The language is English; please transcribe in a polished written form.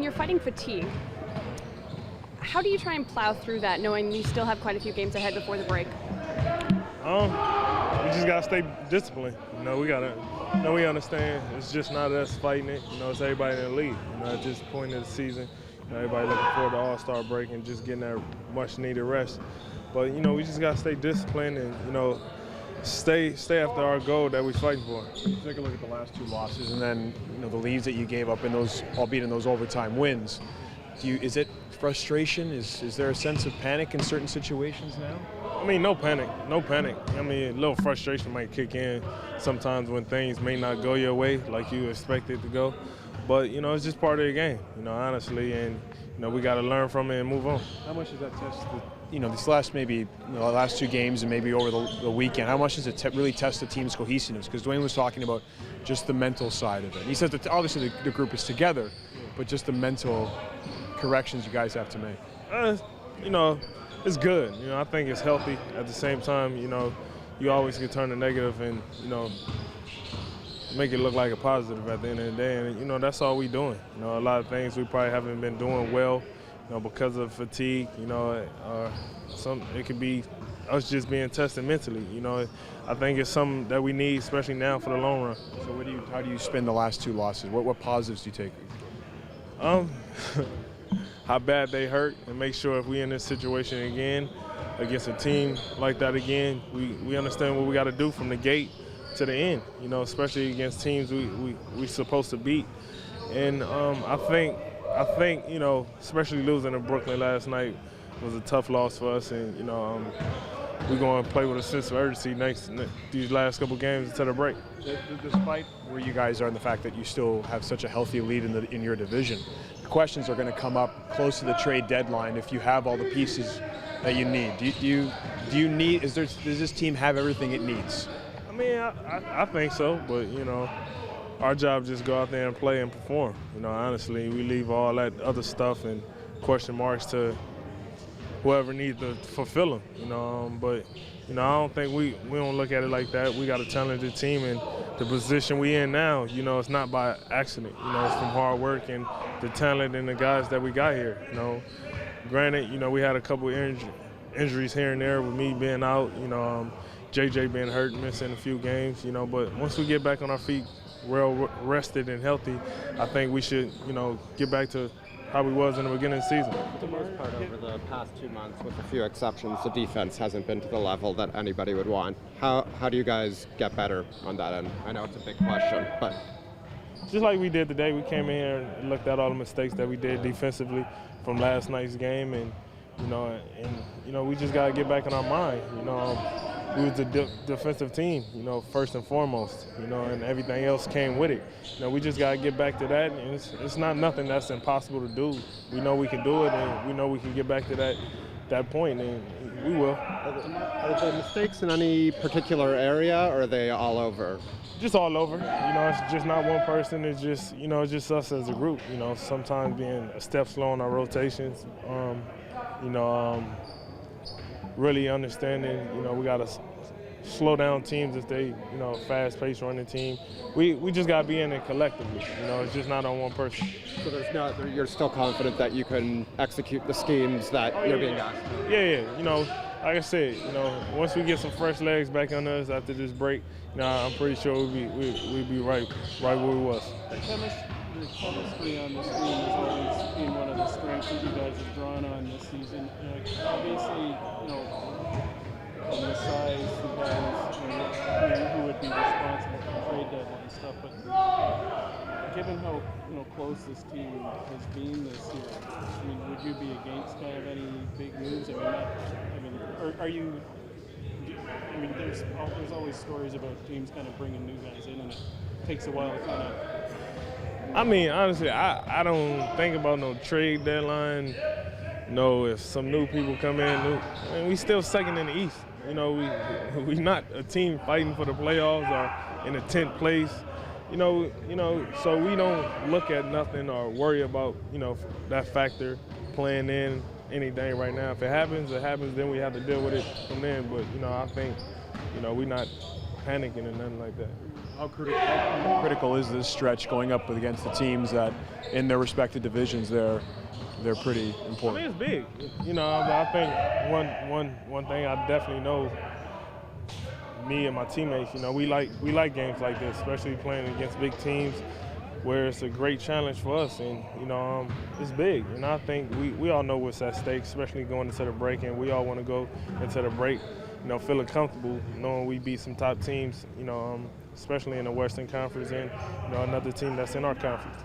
you're fighting fatigue, how do you try and plow through that, knowing you still have quite a few games ahead before the break? We just gotta stay disciplined. We understand it's just not us fighting it. It's everybody in the league. At this point of the season, everybody looking forward to All-Star break and just getting that much-needed rest. But we just gotta stay disciplined and stay after our goal that we're fighting for. Take a look at the last 2 losses and then the leads that you gave up in those, albeit in those overtime wins. Is it frustration? Is there a sense of panic in certain situations now? No panic. A little frustration might kick in sometimes when things may not go your way like you expect it to go. But, it's just part of the game, honestly, and, we got to learn from it and move on. How much does that test, these last last 2 games and maybe over the weekend, how much does it really test the team's cohesiveness? Because Dwayne was talking about just the mental side of it. He says that obviously the group is together, but just the mental corrections you guys have to make. It's good. I think it's healthy. At the same time, you always can turn the negative and, make it look like a positive at the end of the day. And, that's all we're doing. A lot of things we probably haven't been doing well, because of fatigue, it could be us just being tested mentally. I think it's something that we need, especially now for the long run. So how do you spin the last 2 losses? What positives do you take? How bad they hurt, and make sure if we in this situation again against a team like that again, we understand what we got to do from the gate to the end, especially against teams we supposed to beat. And I think especially losing to Brooklyn last night was a tough loss for us, and we're going to play with a sense of urgency these last couple games until the break. Despite where you guys are and the fact that you still have such a healthy lead in your division, the questions are going to come up close to the trade deadline if you have all the pieces that you need. Does this team have everything it needs? I think so, but our job is just go out there and play and perform. Honestly, we leave all that other stuff and question marks to whoever needs to fulfill them. But I don't think we don't look at it like that. We got a talented team, and the position we in now, it's not by accident. It's from hard work and the talent and the guys that we got here. Granted, we had a couple injuries here and there with me being out. JJ being hurt, missing a few games. But once we get back on our feet, well rested and healthy, I think we should, get back to how we was in the beginning of the season. For the most part, over the past 2 months, with a few exceptions, the defense hasn't been to the level that anybody would want. How do you guys get better on that end? I know it's a big question, but just like we did today, we came in here and looked at all the mistakes that we did defensively from last night's game, and we just gotta get back in our mind. We was a defensive team, first and foremost, and everything else came with it. We just got to get back to that, and it's not nothing that's impossible to do. We know we can do it, and we know we can get back to that point, and we will. Are the mistakes in any particular area, or are they all over? Just all over. It's just not one person. It's just, just us as a group. Sometimes being a step slow on our rotations. Really understanding, we got to slow down teams if they, fast-paced running team. We just got to be in it collectively. It's just not on one person. So you're still confident that you can execute the schemes that you're being asked? Yeah. Like I said, once we get some fresh legs back on us after this break, I'm pretty sure we'll be right where we was. The chemistry on this team has always been one of the strengths that you guys have drawn on this season. Obviously, on the size, you guys, who would be responsible for the trade deadline stuff, but given how close this team has been this year, would you be against kind of any big moves? Are you? There's always stories about teams kind of bringing new guys in, and it takes a while to kind of. Honestly, I don't think about no trade deadline. If some new people come in, we still second in the East. We not a team fighting for the playoffs or in the 10th place. So we don't look at nothing or worry about, that factor playing in anything right now. If it happens, then we have to deal with it from then. But, I think, we not panicking or nothing like that. How critical is this stretch going up against the teams that, in their respective divisions, they're pretty I important? mean, it's big. You know, I think one thing I definitely know, me and my teammates, you know, we like games like this, especially playing against big teams, where it's a great challenge for us, and you know, it's big. And I think we all know what's at stake, especially going into the break, and we all want to go into the break, you know, feeling comfortable, knowing we beat some top teams, you know, especially in the Western Conference, and you know, another team that's in our conference.